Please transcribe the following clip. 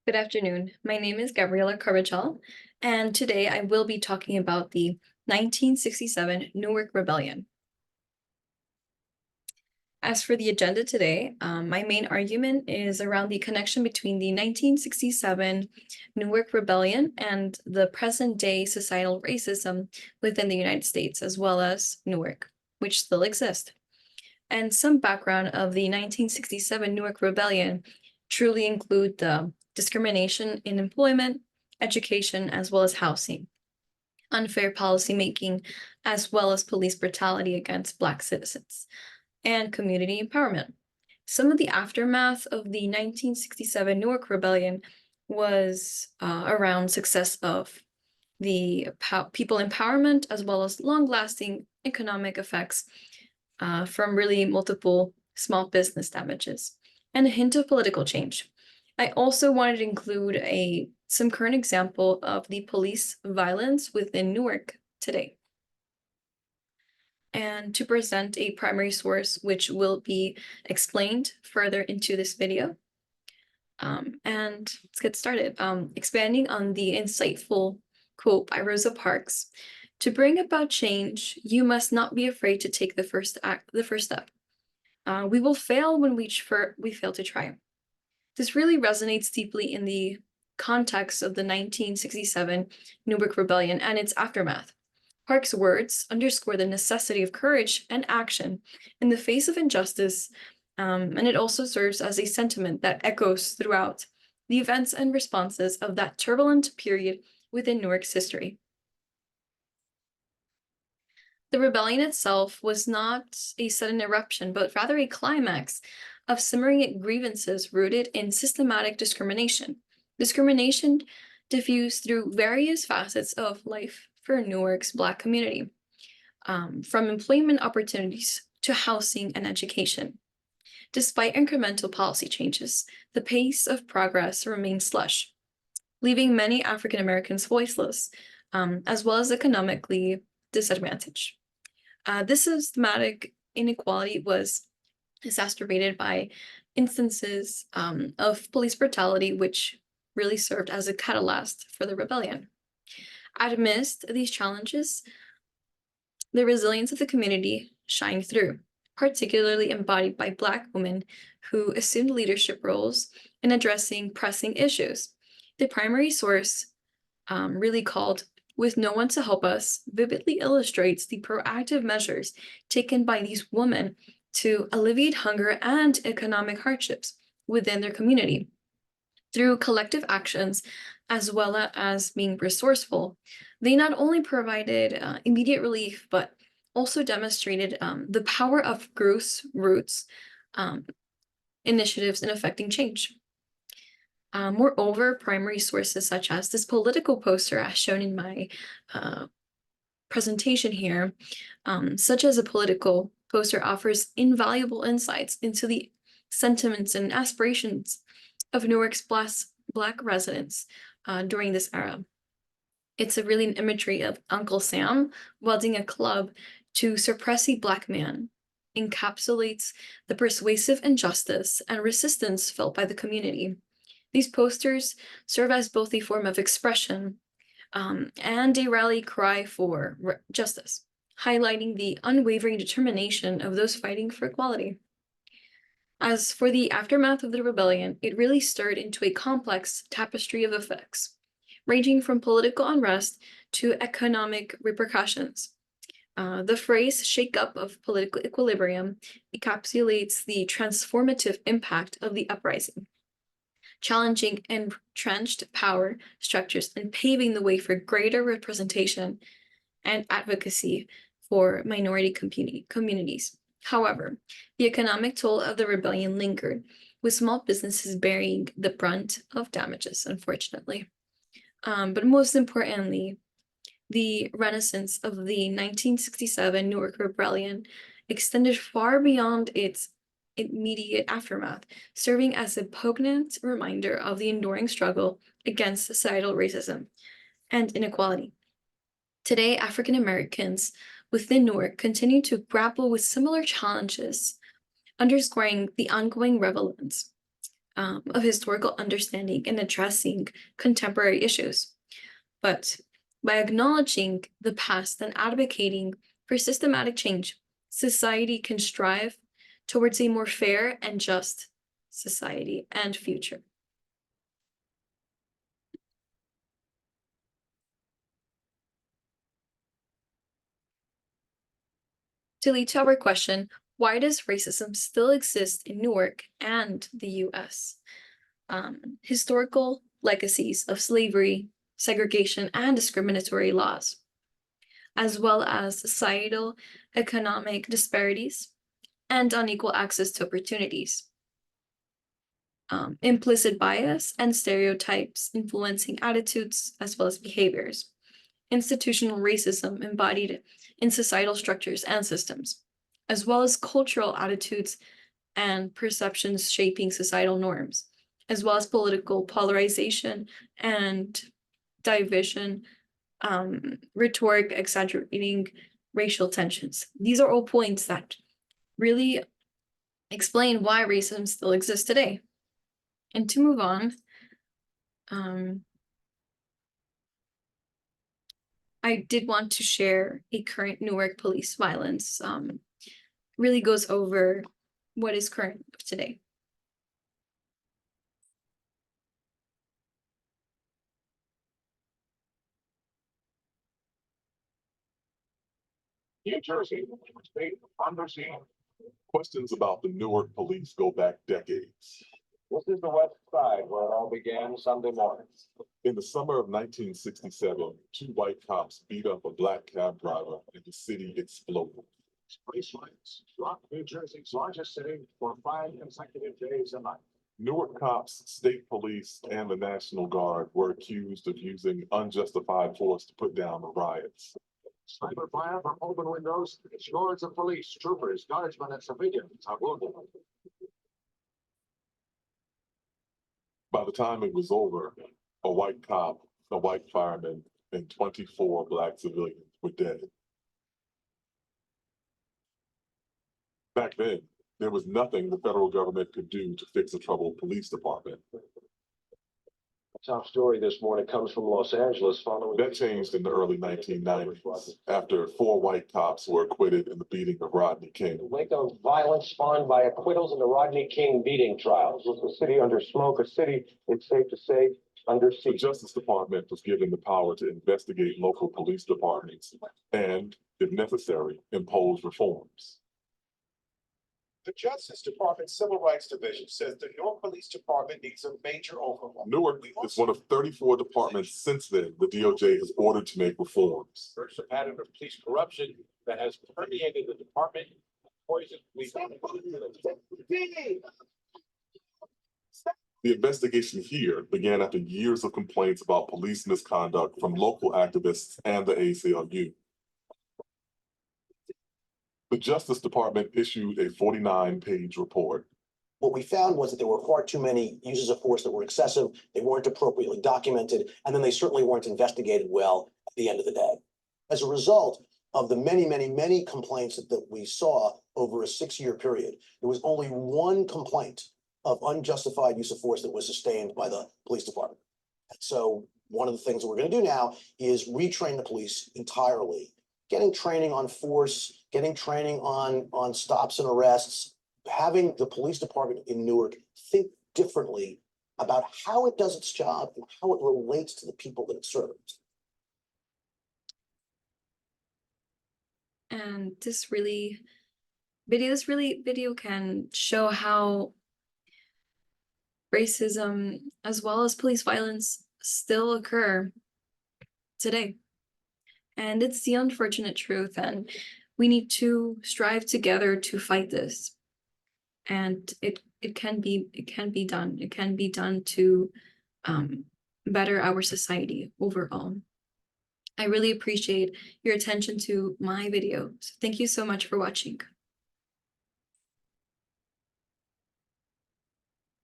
Good afternoon. My name is Gabriela Carabajal, and today I will be talking about the 1967 Newark Rebellion. As for the agenda today, my main argument is around the connection between the 1967 Newark Rebellion and the present-day societal racism within the United States, as well as Newark, which still exist. And some background of the 1967 Newark Rebellion truly include the discrimination in employment, education, as well as housing, unfair policymaking, as well as police brutality against Black citizens, and community empowerment. Some of the aftermath of the 1967 Newark Rebellion was around success of the people empowerment, as well as long-lasting economic effects from really multiple small business damages, and a hint of political change. I also wanted to include some current example of the police violence within Newark today, and to present a primary source which will be explained further into this video. And let's get started. Expanding on the insightful quote by Rosa Parks, "To bring about change, you must not be afraid to take the first step. We will fail when we fail to try." This really resonates deeply in the context of the 1967 Newark Rebellion and its aftermath. Park's words underscore the necessity of courage and action in the face of injustice, and it also serves as a sentiment that echoes throughout the events and responses of that turbulent period within Newark's history. The rebellion itself was not a sudden eruption, but rather a climax of simmering grievances rooted in systematic discrimination. Discrimination diffused through various facets of life for Newark's Black community, from employment opportunities to housing and education. Despite incremental policy changes, the pace of progress remained slush, leaving many African Americans voiceless, as well as economically disadvantaged. This systematic inequality was exacerbated by instances of police brutality, which really served as a catalyst for the rebellion. Amidst these challenges, the resilience of the community shined through, particularly embodied by Black women who assumed leadership roles in addressing pressing issues. The primary source, really called "With No One to Help Us," vividly illustrates the proactive measures taken by these women to alleviate hunger and economic hardships within their community. Through collective actions, as well as being resourceful, they not only provided immediate relief, but also demonstrated the power of grassroots initiatives in affecting change. Moreover, primary sources such as this political poster, as shown in my presentation here, such as a political poster, offers invaluable insights into the sentiments and aspirations of Newark's Black residents during this era. It's really an imagery of Uncle Sam welding a club to suppress a Black man, encapsulates the persuasive injustice and resistance felt by the community. These posters serve as both a form of expression and a rally cry for justice, highlighting the unwavering determination of those fighting for equality. As for the aftermath of the rebellion, it really stirred into a complex tapestry of effects, ranging from political unrest to economic repercussions. The phrase "shake-up of political equilibrium" encapsulates the transformative impact of the uprising, challenging entrenched power structures and paving the way for greater representation and advocacy for minority communities. However, the economic toll of the rebellion lingered, with small businesses bearing the brunt of damages, unfortunately. But most importantly, the renaissance of the 1967 Newark Rebellion extended far beyond its immediate aftermath, serving as a poignant reminder of the enduring struggle against societal racism and inequality. Today, African Americans within Newark continue to grapple with similar challenges, underscoring the ongoing relevance of historical understanding and addressing contemporary issues. But by acknowledging the past and advocating for systematic change, society can strive towards a more fair and just society and future. To lead to our question, why does racism still exist in Newark and the US? Historical legacies of slavery, segregation, and discriminatory laws, as well as societal economic disparities and unequal access to opportunities. Implicit bias and stereotypes influencing attitudes as well as behaviors. Institutional racism embodied in societal structures and systems, as well as cultural attitudes and perceptions shaping societal norms, as well as political polarization and division, rhetoric exaggerating racial tensions. These are all points that really explain why racism still exists today. And to move on, I did want to share a current Newark police violence, really goes over what is current today. New Jersey, state under scene. Questions about the Newark police go back decades. This is the west side where it all began Sunday morning. In the summer of 1967, two white cops beat up a black cab driver and the city exploded. Police riots rocked New Jersey's largest city for 5 consecutive days and nights. Newark cops, state police, and the National Guard were accused of using unjustified force to put down the riots. Sniper fire from open windows, scores of police, troopers, guardsmen, and civilians are wounded. By the time it was over, a white cop, a white fireman, and 24 black civilians were dead. Back then, there was nothing the federal government could do to fix a troubled police department. Top story this morning comes from Los Angeles following. That changed in the early 1990s after 4 white cops were acquitted in the beating of Rodney King. The wake of violence spawned by acquittals in the Rodney King beating trials. With the city under smoke, a city, it's safe to say, under The siege. Justice Department was given the power to investigate local police departments and, if necessary, impose reforms. The Justice Department's Civil Rights Division says the Newark Police Department needs a major overhaul. Newark is one of 34 departments since then the DOJ has ordered to make reforms. There's a pattern of police corruption that has permeated the department, poisoned police. The investigation here began after years of complaints about police misconduct from local activists and the ACLU. The Justice Department issued a 49-page report. What we found was that there were far too many uses of force that were excessive, they weren't appropriately documented, and then they certainly weren't investigated well at the end of the day. As a result of the many complaints that we saw over a 6-year period, there was only one complaint of unjustified use of force that was sustained by the police department. So one of the things that we're going to do now is retrain the police entirely, getting training on force, getting training on stops and arrests, having the police department in Newark think differently about how it does its job and how it relates to the people that it serves. And this video can show how racism as well as police violence still occur today. And it's the unfortunate truth, and we need to strive together to fight this. And it can be done. It can be done to better our society overall. I really appreciate your attention to my video. So thank you so much for watching.